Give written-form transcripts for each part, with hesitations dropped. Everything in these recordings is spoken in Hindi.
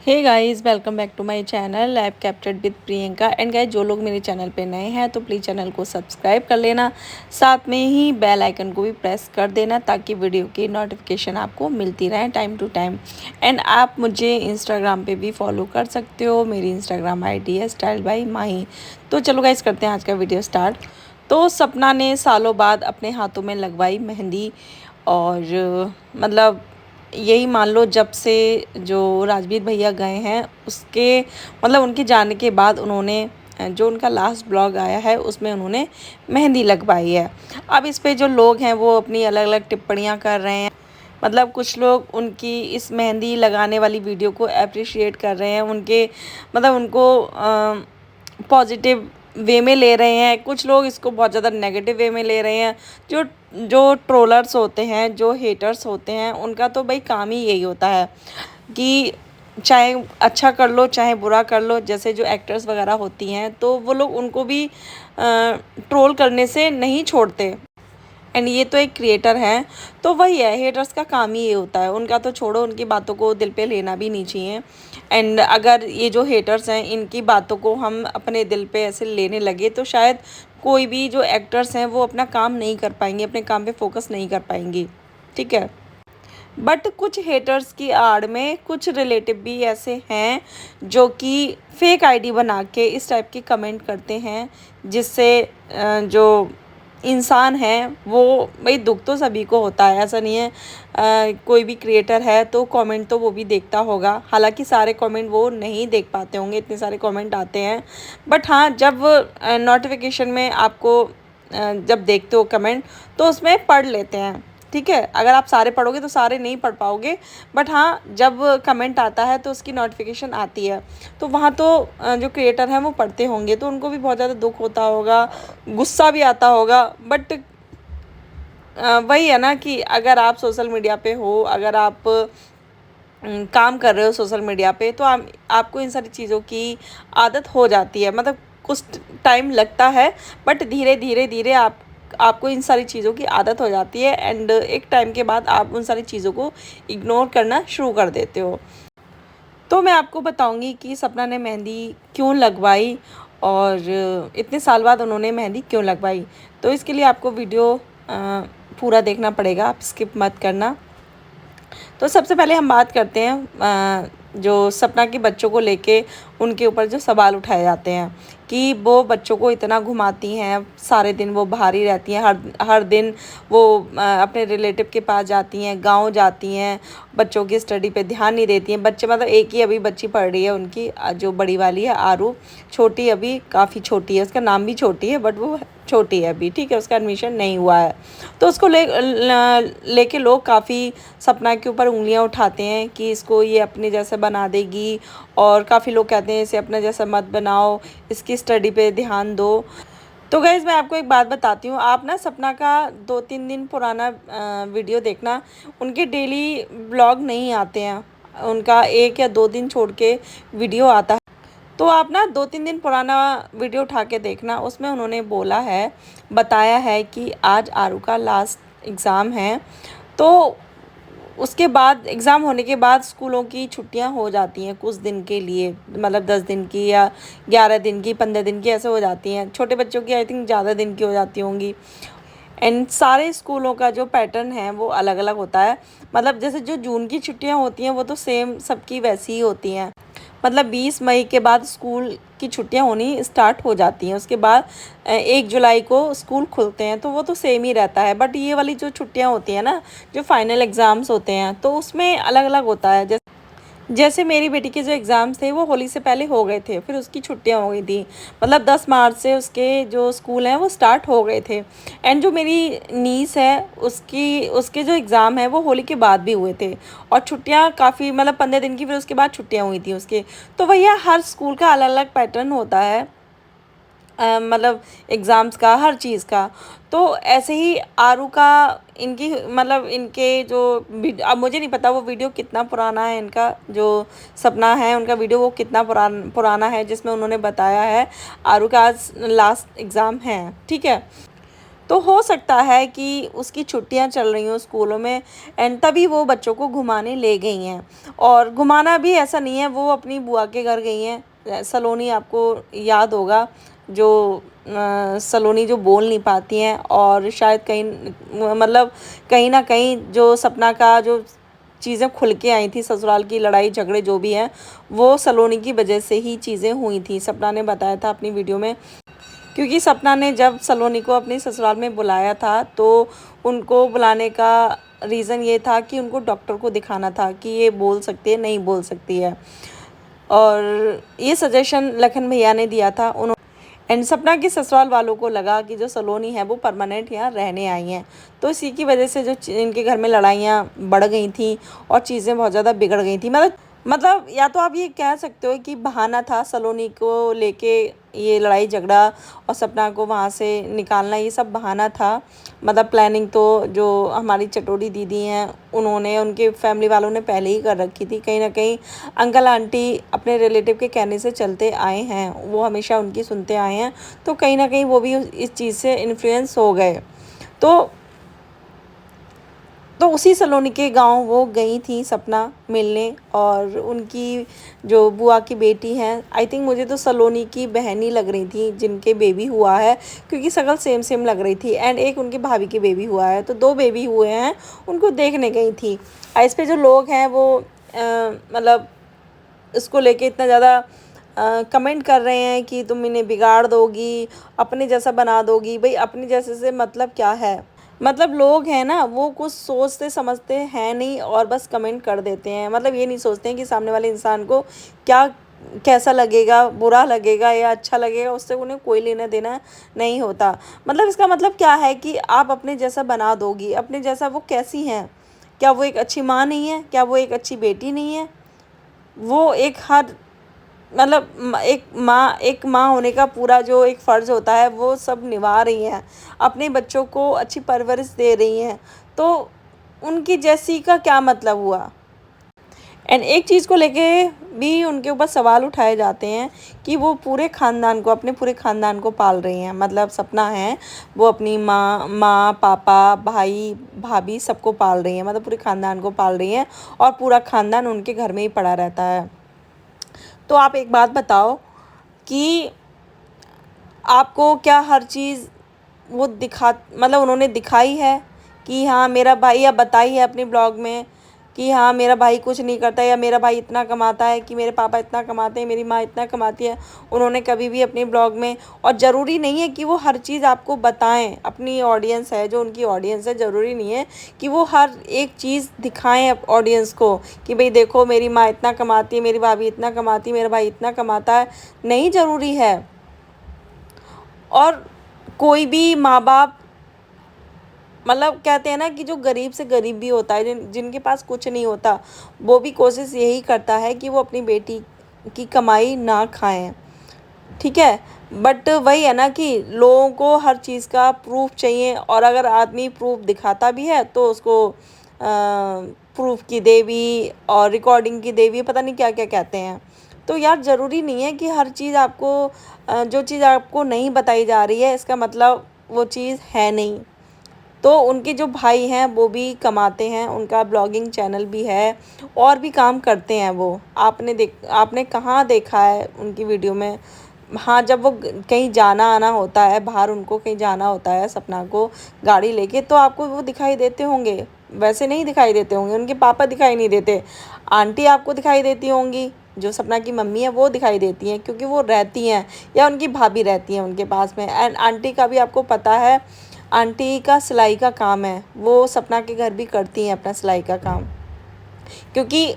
Hey guys, welcome back to my channel lab captured with Priyanka. And guys, जो लोग मेरे चैनल पे नए हैं तो प्लीज़ चैनल को सब्सक्राइब कर लेना, साथ में ही बेल आइकन को भी प्रेस कर देना ताकि वीडियो की नोटिफिकेशन आपको मिलती रहे टाइम टू टाइम। एंड आप मुझे इंस्टाग्राम पे भी फॉलो कर सकते हो। मेरी इंस्टाग्राम आईडी है स्टाइल बाय माही। तो चलो गाइस, करते हैं आज का वीडियो स्टार्ट। तो सपना ने सालों बाद अपने हाथों में लगवाई मेहंदी। और मतलब यही मान लो, जब से जो राजवीर भैया गए हैं उसके मतलब उनके जाने के बाद उन्होंने जो उनका लास्ट ब्लॉग आया है उसमें उन्होंने मेहंदी लगवाई है। अब इस पे जो लोग हैं वो अपनी अलग अलग टिप्पणियां कर रहे हैं। मतलब कुछ लोग उनकी इस मेहंदी लगाने वाली वीडियो को अप्रिशिएट कर रहे हैं, उनके मतलब उनको पॉजिटिव वे में ले रहे हैं। कुछ लोग इसको बहुत ज़्यादा नेगेटिव वे में ले रहे हैं। जो जो ट्रोलर्स होते हैं, जो हेटर्स होते हैं, उनका तो भाई काम ही यही होता है कि चाहे अच्छा कर लो चाहे बुरा कर लो। जैसे जो एक्टर्स वगैरह होती हैं तो वो लोग उनको भी ट्रोल करने से नहीं छोड़ते। एंड ये तो एक क्रिएटर हैं, तो वही है, हेटर्स का काम ही ये होता है। उनका तो छोड़ो, उनकी बातों को दिल पे लेना भी नहीं चाहिए। एंड अगर ये जो हेटर्स हैं इनकी बातों को हम अपने दिल पे ऐसे लेने लगे तो शायद कोई भी जो एक्टर्स हैं वो अपना काम नहीं कर पाएंगे, अपने काम पे फोकस नहीं कर पाएंगी। ठीक है। बट कुछ हेटर्स की आड़ में कुछ रिलेटिव भी ऐसे हैं जो कि फेक आईडी बना के इस टाइप के कमेंट करते हैं, जिससे जो इंसान है वो, भाई दुख तो सभी को होता है, ऐसा नहीं है। कोई भी क्रिएटर है तो कमेंट तो वो भी देखता होगा। हालांकि सारे कमेंट वो नहीं देख पाते होंगे, इतने सारे कमेंट आते हैं। बट हाँ, जब नोटिफिकेशन में आपको जब देखते हो कमेंट तो उसमें पढ़ लेते हैं। ठीक है, अगर आप सारे पढ़ोगे तो सारे नहीं पढ़ पाओगे। बट हाँ, जब कमेंट आता है तो उसकी नोटिफिकेशन आती है, तो वहाँ तो जो क्रिएटर हैं वो पढ़ते होंगे, तो उनको भी बहुत ज़्यादा दुख होता होगा, गुस्सा भी आता होगा। बट वही है ना कि अगर आप सोशल मीडिया पे हो, अगर आप काम कर रहे हो सोशल मीडिया पे, तो आपको इन सारी चीज़ों की आदत हो जाती है। मतलब कुछ टाइम लगता है, बट धीरे धीरे धीरे आपको इन सारी चीज़ों की आदत हो जाती है। एंड एक टाइम के बाद आप उन सारी चीज़ों को इग्नोर करना शुरू कर देते हो। तो मैं आपको बताऊंगी कि सपना ने मेहंदी क्यों लगवाई और इतने साल बाद उन्होंने मेहंदी क्यों लगवाई। तो इसके लिए आपको वीडियो पूरा देखना पड़ेगा, आप स्किप मत करना। तो सबसे पहले हम बात करते हैं जो सपना के बच्चों को लेके उनके ऊपर जो सवाल उठाए जाते हैं कि वो बच्चों को इतना घुमाती हैं, सारे दिन वो बाहर ही रहती हैं, हर हर दिन वो अपने रिलेटिव के पास जाती हैं, गांव जाती हैं, बच्चों की स्टडी पे ध्यान नहीं देती हैं। बच्चे मतलब एक ही अभी बच्ची पढ़ रही है उनकी, जो बड़ी वाली है आरू, छोटी अभी काफ़ी छोटी है, उसका नाम भी छोटी है बट वो छोटी है अभी। ठीक है, उसका एडमिशन नहीं हुआ है। तो उसको लेके लोग काफ़ी सपना के ऊपर उंगलियां उठाते हैं कि इसको ये अपने जैसा बना देगी, और काफ़ी लोग कहते हैं इसे अपने जैसा मत बनाओ, इसकी स्टडी पे ध्यान दो। तो गाइज़, मैं आपको एक बात बताती हूँ, आप ना सपना का 2-3 दिन पुराना वीडियो देखना। उनके डेली ब्लॉग नहीं आते हैं, उनका 1 या 2 दिन छोड़ के वीडियो आता है। तो आप ना 2-3 दिन पुराना वीडियो उठा के देखना, उसमें उन्होंने बोला है, बताया है कि आज आरू का लास्ट एग्ज़ाम है। तो उसके बाद एग्ज़ाम होने के बाद स्कूलों की छुट्टियां हो जाती हैं कुछ दिन के लिए, मतलब 10 दिन की या 11 दिन की, 15 दिन की, ऐसे हो जाती हैं। छोटे बच्चों की आई थिंक ज़्यादा दिन की हो जाती होंगी। एंड सारे स्कूलों का जो पैटर्न है वो अलग अलग होता है। मतलब जैसे जो जून की छुट्टियां होती हैं वो तो सेम सबकी वैसी ही होती हैं। मतलब 20 मई के बाद स्कूल की छुट्टियां होनी स्टार्ट हो जाती हैं, उसके बाद 1 जुलाई को स्कूल खुलते हैं, तो वो तो सेम ही रहता है। बट ये वाली जो छुट्टियां होती हैं ना, जो फाइनल एग्ज़ाम्स होते हैं, तो उसमें अलग अलग होता है। जैसे मेरी बेटी के जो एग्ज़ाम्स थे वो होली से पहले हो गए थे, फिर उसकी छुट्टियां हो गई थी। मतलब 10 मार्च से उसके जो स्कूल हैं वो स्टार्ट हो गए थे। एंड जो मेरी नीस है उसके जो एग्ज़ाम है वो होली के बाद भी हुए थे, और छुट्टियां काफ़ी, मतलब 15 दिन की, फिर उसके बाद छुट्टियां हुई थी उसके। तो भैया हर स्कूल का अलग अलग पैटर्न होता है, मतलब एग्ज़ाम्स का, हर चीज़ का। तो ऐसे ही आरू का, इनकी मतलब इनके जो अब मुझे नहीं पता वो वीडियो कितना पुराना है, इनका जो सपना है उनका वीडियो वो कितना पुराना है, जिसमें उन्होंने बताया है आरू का आज लास्ट एग्ज़ाम है। ठीक है। तो हो सकता है कि उसकी छुट्टियां चल रही हों स्कूलों में, एंड तभी वो बच्चों को घुमाने ले गई हैं। और घुमाना भी ऐसा नहीं है, वो अपनी बुआ के घर गई हैं। सलोनी आपको याद होगा, जो सलोनी जो बोल नहीं पाती हैं, और शायद कहीं मतलब कहीं ना कहीं जो सपना का जो चीज़ें खुल के आई थी, ससुराल की लड़ाई झगड़े जो भी हैं, वो सलोनी की वजह से ही चीज़ें हुई थी। सपना ने बताया था अपनी वीडियो में, क्योंकि सपना ने जब सलोनी को अपने ससुराल में बुलाया था, तो उनको बुलाने का रीज़न ये था कि उनको डॉक्टर को दिखाना था कि ये बोल सकती है, नहीं बोल सकती है। और ये सजेशन लखन भैया ने दिया था। एंड सपना के ससुराल वालों को लगा कि जो सलोनी है वो परमानेंट यहाँ रहने आई हैं, तो इसी की वजह से जो इनके घर में लड़ाइयाँ बढ़ गई थी और चीज़ें बहुत ज़्यादा बिगड़ गई थी। मतलब या तो आप ये कह सकते हो कि बहाना था सलोनी को लेके, ये लड़ाई झगड़ा और सपना को वहाँ से निकालना, ये सब बहाना था। मतलब प्लानिंग तो जो हमारी चटोरी दीदी हैं उन्होंने, उनके फैमिली वालों ने पहले ही कर रखी थी। कहीं ना कहीं अंकल आंटी अपने रिलेटिव के कहने से चलते आए हैं, वो हमेशा उनकी सुनते आए हैं, तो कहीं ना कहीं वो भी इस चीज़ से इन्फ्लुएंस हो गए। तो उसी सलोनी के गांव वो गई थी सपना मिलने, और उनकी जो बुआ की बेटी हैं, आई थिंक मुझे तो सलोनी की बहन ही लग रही थी जिनके बेबी हुआ है, क्योंकि शक्ल सेम सेम लग रही थी। एंड एक उनकी भाभी की बेबी हुआ है, तो 2 बेबी हुए हैं, उनको देखने गई थी। इस पे जो लोग हैं वो मतलब इसको लेके इतना ज़्यादा कमेंट कर रहे हैं कि तुम इन्हें बिगाड़ दोगी, अपने जैसा बना दोगी। भाई अपने जैसे से मतलब क्या है? मतलब लोग हैं ना, वो कुछ सोचते समझते हैं नहीं और बस कमेंट कर देते हैं। मतलब ये नहीं सोचते हैं कि सामने वाले इंसान को क्या कैसा लगेगा, बुरा लगेगा या अच्छा लगेगा, उससे उन्हें कोई लेना देना नहीं होता। मतलब इसका मतलब क्या है कि आप अपने जैसा बना दोगी। अपने जैसा वो कैसी हैं? क्या वो एक अच्छी माँ नहीं है? क्या वो एक अच्छी बेटी नहीं है? वो एक हर मतलब एक माँ होने का पूरा जो एक फ़र्ज़ होता है वो सब निभा रही हैं, अपने बच्चों को अच्छी परवरिश दे रही हैं, तो उनकी जैसी का क्या मतलब हुआ? एंड एक चीज़ को लेके भी उनके ऊपर सवाल उठाए जाते हैं कि वो पूरे ख़ानदान को, अपने पूरे ख़ानदान को पाल रही हैं। मतलब सपना है, वो अपनी पापा, भाई, भाभी सबको पाल रही हैं, मतलब पूरे ख़ानदान को पाल रही हैं, और पूरा ख़ानदान उनके घर में ही पड़ा रहता है। तो आप एक बात बताओ कि आपको क्या हर चीज़ वो दिखा मतलब उन्होंने दिखाई है कि हाँ मेरा भाई, या बताई है अपने ब्लॉग में कि हाँ मेरा भाई कुछ नहीं करता, या मेरा भाई इतना कमाता है, कि मेरे पापा इतना कमाते हैं, मेरी माँ इतना कमाती है? उन्होंने कभी भी अपने ब्लॉग में, और ज़रूरी नहीं है कि वो हर चीज़ आपको बताएं। अपनी ऑडियंस है, जो उनकी ऑडियंस है, ज़रूरी नहीं है कि वो हर एक चीज़ दिखाएं ऑडियंस को कि भाई देखो मेरी माँ इतना कमाती है, मेरी भाभी इतना कमाती है, मेरा भाई इतना कमाता है। नहीं ज़रूरी है। और कोई भी माँ बाप, मतलब कहते हैं ना कि जो गरीब से गरीब भी होता है, जिनके पास कुछ नहीं होता, वो भी कोशिश यही करता है कि वो अपनी बेटी की कमाई ना खाएं। ठीक है, बट वही है ना कि लोगों को हर चीज़ का प्रूफ चाहिए, और अगर आदमी प्रूफ दिखाता भी है तो उसको प्रूफ की देवी और रिकॉर्डिंग की देवी, पता नहीं क्या क्या कहते हैं। तो यार ज़रूरी नहीं है कि हर चीज़ आपको जो चीज़ आपको नहीं बताई जा रही है इसका मतलब वो चीज़ है नहीं। तो उनके जो भाई हैं वो भी कमाते हैं, उनका ब्लॉगिंग चैनल भी है, और भी काम करते हैं वो। आपने कहाँ देखा है उनकी वीडियो में? हाँ, जब वो कहीं जाना आना होता है बाहर, उनको कहीं जाना होता है सपना को गाड़ी लेके, तो आपको वो दिखाई देते होंगे। वैसे नहीं दिखाई देते होंगे, उनके पापा दिखाई नहीं देते। आंटी आपको दिखाई देती होंगी, जो सपना की मम्मी है वो दिखाई देती हैं, क्योंकि वो रहती हैं, या उनकी भाभी रहती हैं उनके पास में। एंड आंटी का भी आपको पता है, आंटी का सिलाई का काम है, वो सपना के घर भी करती हैं अपना सिलाई का काम, क्योंकि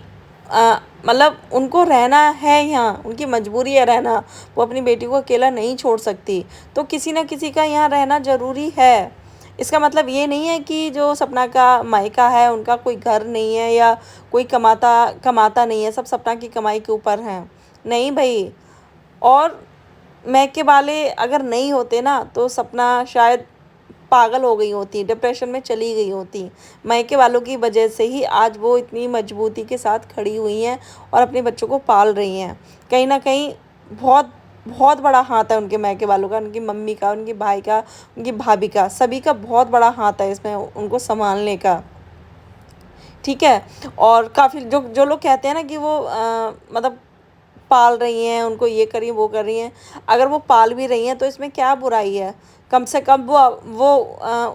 मतलब उनको रहना है यहाँ, उनकी मजबूरी है रहना। वो अपनी बेटी को अकेला नहीं छोड़ सकती, तो किसी ना किसी का यहाँ रहना ज़रूरी है। इसका मतलब ये नहीं है कि जो सपना का मायका है उनका कोई घर नहीं है, या कोई कमाता नहीं है, सब सपना की कमाई के ऊपर हैं। नहीं भाई। और मैके वाले अगर नहीं होते ना, तो सपना शायद पागल हो गई होती, डिप्रेशन में चली गई होती। मायके वालों की वजह से ही आज वो इतनी मजबूती के साथ खड़ी हुई हैं और अपने बच्चों को पाल रही हैं। कहीं ना कहीं बहुत बहुत बड़ा हाथ है उनके मायके वालों का, उनकी मम्मी का, उनके भाई का, उनकी भाभी का, सभी का बहुत बड़ा हाथ है इसमें उनको संभालने का। ठीक है। और काफ़ी जो जो लोग कहते हैं ना कि वो मतलब पाल रही हैं, उनको ये कर रही हैं, वो कर रही हैं, अगर वो पाल भी रही हैं तो इसमें क्या बुराई है? कम से कम वो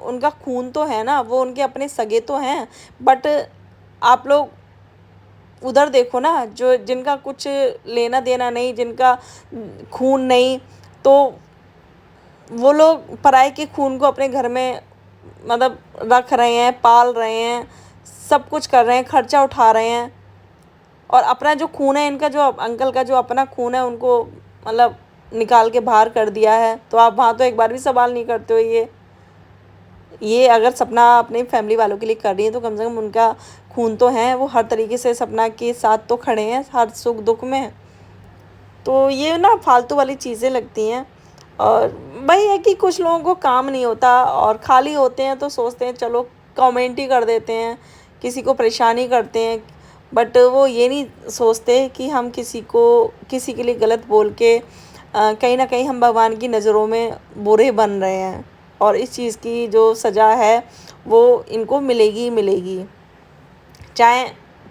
उनका खून तो है ना, वो उनके अपने सगे तो हैं। बट आप लोग उधर देखो ना, जो जिनका कुछ लेना देना नहीं, जिनका खून नहीं, तो वो लोग पराये के खून को अपने घर में मतलब रख रहे हैं, पाल रहे हैं, सब कुछ कर रहे हैं, खर्चा उठा रहे हैं। और अपना जो खून है, इनका जो अंकल का जो अपना खून है, उनको मतलब निकाल के बाहर कर दिया है। तो आप वहाँ तो एक बार भी सवाल नहीं करते हो। ये अगर सपना अपने फैमिली वालों के लिए कर रही है तो कम से कम उनका खून तो है, वो हर तरीके से सपना के साथ तो खड़े हैं हर सुख दुख में। तो ये ना फालतू वाली चीज़ें लगती हैं। और वही है कि कुछ लोगों को काम नहीं होता और खाली होते हैं तो सोचते हैं चलो कमेंट ही कर देते हैं, किसी को परेशानी करते हैं। बट वो ये नहीं सोचते कि हम किसी के लिए गलत बोल के कहीं ना कहीं हम भगवान की नज़रों में बुरे बन रहे हैं। और इस चीज़ की जो सज़ा है वो इनको मिलेगी ही मिलेगी। चाहे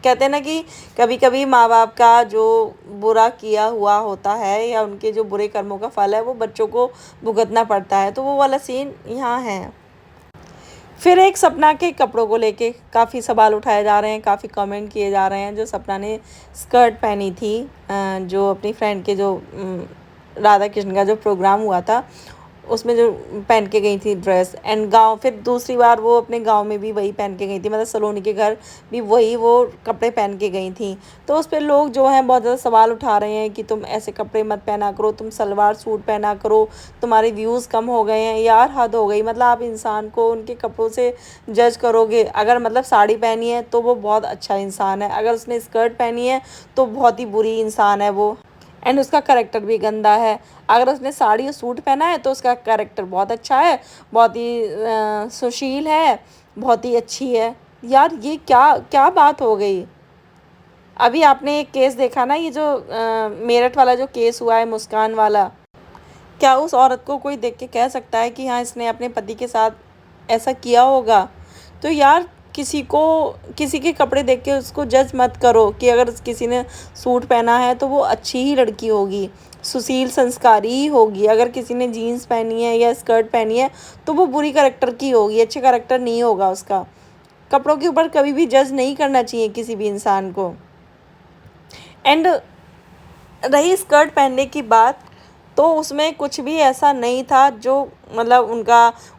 कहते हैं ना कि कभी कभी माँ बाप का जो बुरा किया हुआ होता है या उनके जो बुरे कर्मों का फल है वो बच्चों को भुगतना पड़ता है, तो वो वाला सीन यहाँ है। फिर एक सपना के कपड़ों को लेके काफ़ी सवाल उठाए जा रहे हैं, काफ़ी कमेंट किए जा रहे हैं। जो सपना ने स्कर्ट पहनी थी, जो अपनी फ्रेंड के जो राधा कृष्ण का जो प्रोग्राम हुआ था उसमें जो पहन के गई थी ड्रेस, एंड गांव फिर दूसरी बार वो अपने गांव में भी वही पहन के गई थी, मतलब सलोनी के घर भी वही वो कपड़े पहन के गई थी। तो उस पर लोग जो हैं बहुत ज़्यादा सवाल उठा रहे हैं कि तुम ऐसे कपड़े मत पहना करो, तुम सलवार सूट पहना करो, तुम्हारे व्यूज़ कम हो गए हैं। यार हद हो गई, मतलब आप इंसान को उनके कपड़ों से जज करोगे। अगर मतलब साड़ी पहनी है तो वो बहुत अच्छा इंसान है, अगर उसने स्कर्ट पहनी है तो बहुत ही बुरी इंसान है वो, एंड उसका करेक्टर भी गंदा है। अगर उसने साड़ी और सूट पहना है तो उसका करेक्टर बहुत अच्छा है, बहुत ही सुशील है, बहुत ही अच्छी है। यार ये क्या क्या बात हो गई? अभी आपने एक केस देखा ना, ये जो मेरठ वाला जो केस हुआ है, मुस्कान वाला, क्या उस औरत को कोई देख के कह सकता है कि हाँ इसने अपने पति के साथ ऐसा किया होगा? तो यार किसी के कपड़े देख के उसको जज मत करो कि अगर किसी ने सूट पहना है तो वो अच्छी ही लड़की होगी, सुशील संस्कारी ही होगी। अगर किसी ने जीन्स पहनी है या स्कर्ट पहनी है तो वो बुरी करेक्टर की होगी, अच्छे करेक्टर नहीं होगा उसका। कपड़ों के ऊपर कभी भी जज नहीं करना चाहिए किसी भी इंसान को। एंड रही स्कर्ट पहनने की बात, तो उसमें कुछ भी ऐसा नहीं था जो मतलब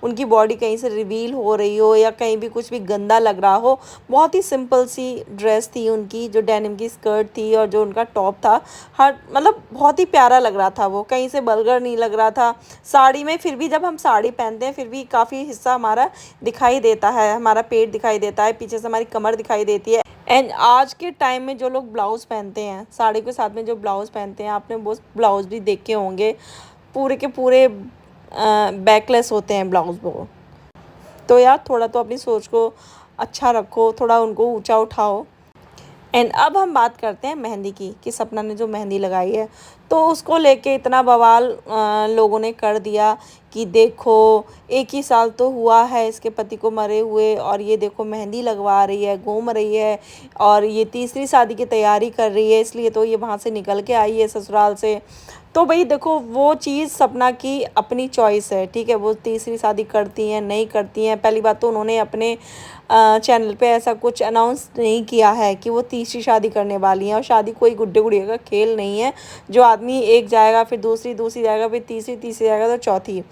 उनकी बॉडी कहीं से रिवील हो रही हो या कहीं भी कुछ भी गंदा लग रहा हो। बहुत ही सिंपल सी ड्रेस थी उनकी, जो डेनिम की स्कर्ट थी और जो उनका टॉप था, हर मतलब बहुत ही प्यारा लग रहा था, वो कहीं से वल्गर नहीं लग रहा था। साड़ी में फिर भी जब हम साड़ी पहनते हैं फिर भी काफ़ी हिस्सा हमारा दिखाई देता है, हमारा पेट दिखाई देता है, पीछे से हमारी कमर दिखाई देती है। एंड आज के टाइम में जो लोग ब्लाउज़ पहनते हैं, साड़ी के साथ में जो ब्लाउज़ पहनते हैं, आपने वो ब्लाउज़ भी देखे होंगे, पूरे के पूरे बैकलेस होते हैं ब्लाउज़ वो। तो यार थोड़ा तो अपनी सोच को अच्छा रखो, थोड़ा उनको ऊंचा उठाओ। एंड अब हम बात करते हैं मेहंदी की, कि सपना ने जो मेहंदी लगाई है तो उसको लेके इतना बवाल लोगों ने कर दिया कि देखो 1 ही साल तो हुआ है इसके पति को मरे हुए और ये देखो मेहंदी लगवा रही है, घूम रही है, और ये तीसरी शादी की तैयारी कर रही है, इसलिए तो ये वहाँ से निकल के आई है ससुराल से। तो भाई देखो वो चीज़ सपना की अपनी चॉइस है, ठीक है, वो तीसरी शादी करती हैं नहीं करती हैं। पहली बात तो उन्होंने अपने चैनल पे ऐसा कुछ अनाउंस नहीं किया है कि वो तीसरी शादी करने वाली हैं, और शादी कोई गुड्डे गुड़िया का खेल नहीं है जो आदमी एक जाएगा फिर दूसरी, दूसरी जाएगा फिर तीसरी, तीसरी जाएगा तो चौथी।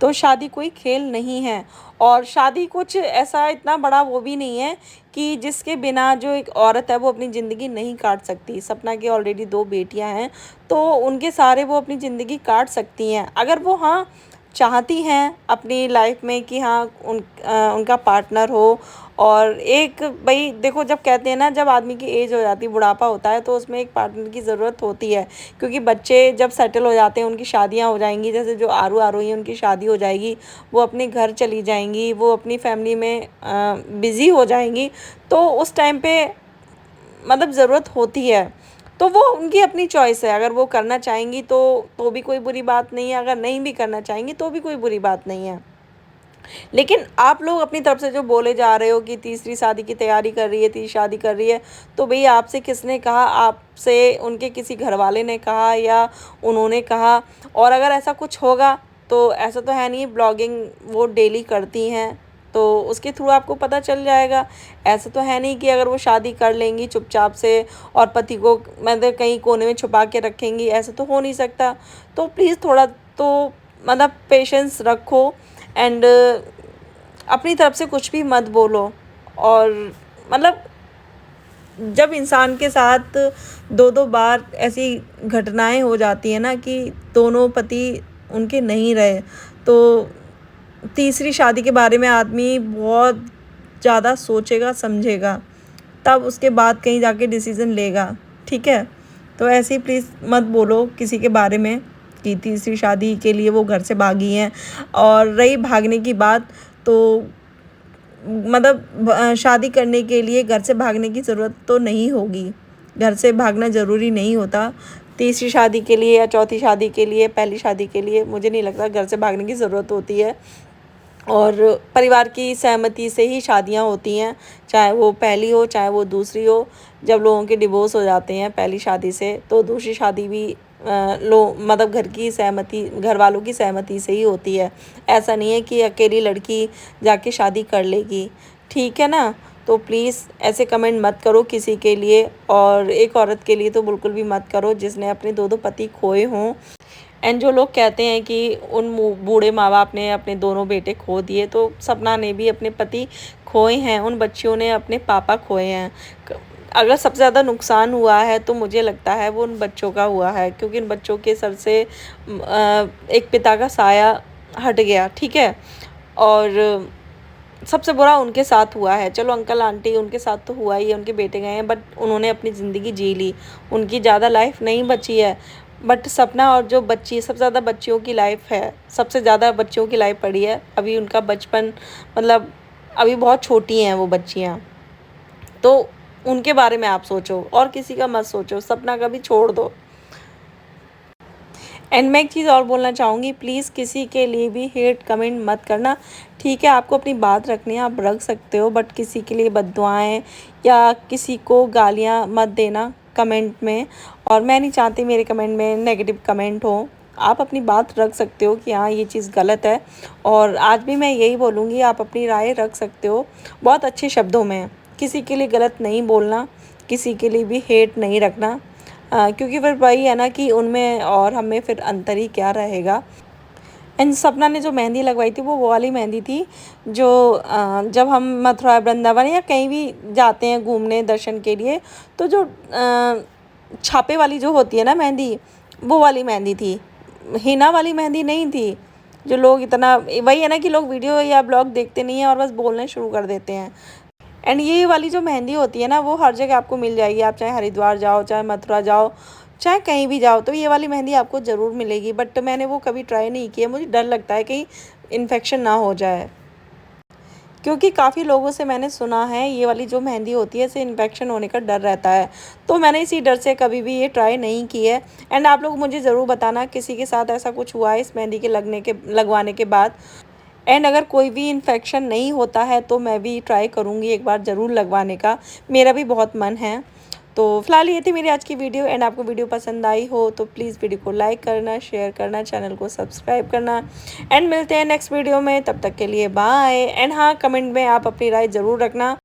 तो शादी कोई खेल नहीं है। और शादी कुछ ऐसा इतना बड़ा वो भी नहीं है कि जिसके बिना जो एक औरत है वो अपनी ज़िंदगी नहीं काट सकती। सपना की ऑलरेडी 2 बेटियां हैं, तो उनके सहारे वो अपनी ज़िंदगी काट सकती हैं अगर वो हाँ चाहती हैं अपनी लाइफ में कि हाँ उनका पार्टनर हो। और एक भाई देखो, जब कहते हैं ना जब आदमी की एज हो जाती है, बुढ़ापा होता है, तो उसमें एक पार्टनर की ज़रूरत होती है, क्योंकि बच्चे जब सेटल हो जाते हैं, उनकी शादियां हो जाएंगी, जैसे जो आरू आरू हैं उनकी शादी हो जाएगी, वो अपने घर चली जाएंगी, वो अपनी फैमिली में बिज़ी हो जाएंगी। तो उस टाइम पे मतलब ज़रूरत होती है। तो वो उनकी अपनी चॉइस है। अगर वो करना चाहेंगी तो भी कोई बुरी बात नहीं है, अगर नहीं भी करना चाहेंगी तो भी कोई बुरी बात नहीं है। लेकिन आप लोग अपनी तरफ से जो बोले जा रहे हो कि तीसरी शादी की तैयारी कर रही है, तीसरी शादी कर रही है, तो भैया आपसे किसने कहा? आपसे उनके किसी घर वाले ने कहा या उन्होंने कहा? और अगर ऐसा कुछ होगा तो ऐसा तो है नहीं, ब्लॉगिंग वो डेली करती हैं तो उसके थ्रू आपको पता चल जाएगा। ऐसा तो है नहीं कि अगर वो शादी कर लेंगी चुपचाप से और पति को मतलब कहीं कोने में छुपा के रखेंगी, ऐसा तो हो नहीं सकता। तो प्लीज़ थोड़ा तो मतलब पेशेंस रखो एंड अपनी तरफ से कुछ भी मत बोलो। और मतलब जब इंसान के साथ दो दो बार ऐसी घटनाएं हो जाती हैं ना कि दोनों पति उनके नहीं रहे, तो तीसरी शादी के बारे में आदमी बहुत ज़्यादा सोचेगा समझेगा, तब उसके बाद कहीं जाके डिसीज़न लेगा। ठीक है, तो ऐसे ही प्लीज़ मत बोलो किसी के बारे में कि तीसरी शादी के लिए वो घर से भागी हैं। और रही भागने की बात, तो मतलब शादी करने के लिए घर से भागने की ज़रूरत तो नहीं होगी। घर से भागना ज़रूरी नहीं होता। तीसरी शादी के लिए या चौथी शादी के लिए, पहली शादी के लिए मुझे नहीं लगता घर से भागने की ज़रूरत होती है। और परिवार की सहमति से ही शादियां होती हैं, चाहे वो पहली हो चाहे वो दूसरी हो। जब लोगों के डिवोर्स हो जाते हैं पहली शादी से, तो दूसरी शादी भी मतलब घर की सहमति, घर वालों की सहमति से ही होती है। ऐसा नहीं है कि अकेली लड़की जाके शादी कर लेगी। ठीक है ना? तो प्लीज़ ऐसे कमेंट मत करो किसी के लिए, और एक औरत के लिए तो बिल्कुल भी मत करो जिसने अपने दो पति खोए हों। एंड जो लोग कहते हैं कि उन बूढ़े माँ बाप ने अपने दोनों बेटे खो दिए, तो सपना ने भी अपने पति खोए हैं, उन बच्चियों ने अपने पापा खोए हैं। अगर सबसे ज़्यादा नुकसान हुआ है तो मुझे लगता है वो उन बच्चों का हुआ है, क्योंकि उन बच्चों के सर से एक पिता का साया हट गया। ठीक है, और सबसे बुरा उनके साथ हुआ है। चलो अंकल आंटी उनके साथ तो हुआ ही है, उनके बेटे गए हैं, बट उन्होंने अपनी ज़िंदगी जी ली, उनकी ज़्यादा लाइफ नहीं बची है। बट सपना और जो बच्ची, सबसे ज़्यादा बच्चियों की लाइफ है, सबसे ज़्यादा बच्चियों की लाइफ पड़ी है। अभी उनका बचपन मतलब अभी बहुत छोटी हैं वो बच्चियाँ, तो उनके बारे में आप सोचो और किसी का मत सोचो, सपना का भी छोड़ दो। एंड मैं एक चीज़ और बोलना चाहूँगी, प्लीज़ किसी के लिए भी हेट कमेंट मत करना। ठीक है, आपको अपनी बात रखनी है, आप रख सकते हो, बट किसी के लिए बद्दुआएं या किसी को गालियाँ मत देना कमेंट में। और मैं नहीं चाहती मेरे कमेंट में नेगेटिव कमेंट हो। आप अपनी बात रख सकते हो कि हाँ ये चीज़ गलत है, और आज भी मैं यही बोलूँगी, आप अपनी राय रख सकते हो बहुत अच्छे शब्दों में। किसी के लिए गलत नहीं बोलना, किसी के लिए भी हेट नहीं रखना, क्योंकि फिर वही है ना कि उनमें और हमें फिर अंतर ही क्या रहेगा। एंड सपना ने जो मेहंदी लगवाई थी वो वाली मेहंदी थी जो जब हम मथुरा वृंदावन या कहीं भी जाते हैं घूमने दर्शन के लिए, तो जो छापे वाली जो होती है ना मेहंदी, वो वाली मेहंदी थी, हिना वाली मेहंदी नहीं थी। जो लोग इतना, वही है ना कि लोग वीडियो या ब्लॉग देखते नहीं हैं और बस बोलने शुरू कर देते हैं। एंड ये वाली जो मेहंदी होती है ना, वो हर जगह आपको मिल जाएगी। आप चाहे हरिद्वार जाओ, चाहे मथुरा जाओ, चाहे कहीं भी जाओ, तो ये वाली मेहंदी आपको ज़रूर मिलेगी। बट मैंने वो कभी ट्राई नहीं किया, मुझे डर लगता है कहीं इन्फेक्शन ना हो जाए, क्योंकि काफ़ी लोगों से मैंने सुना है ये वाली जो मेहंदी होती है इससे इन्फेक्शन होने का डर रहता है। तो मैंने इसी डर से कभी भी ये ट्राई नहीं की है। एंड आप लोग मुझे ज़रूर बताना किसी के साथ ऐसा कुछ हुआ है इस मेहंदी के लगवाने के बाद। एंड अगर कोई भी इन्फेक्शन नहीं होता है तो मैं भी ट्राई करूँगी एक बार ज़रूर लगवाने का, मेरा भी बहुत मन है। तो फिलहाल ये थी मेरी आज की वीडियो। एंड आपको वीडियो पसंद आई हो तो प्लीज़ वीडियो को लाइक करना, शेयर करना, चैनल को सब्सक्राइब करना। एंड मिलते हैं नेक्स्ट वीडियो में, तब तक के लिए बाय। एंड हाँ, कमेंट में आप अपनी राय ज़रूर रखना।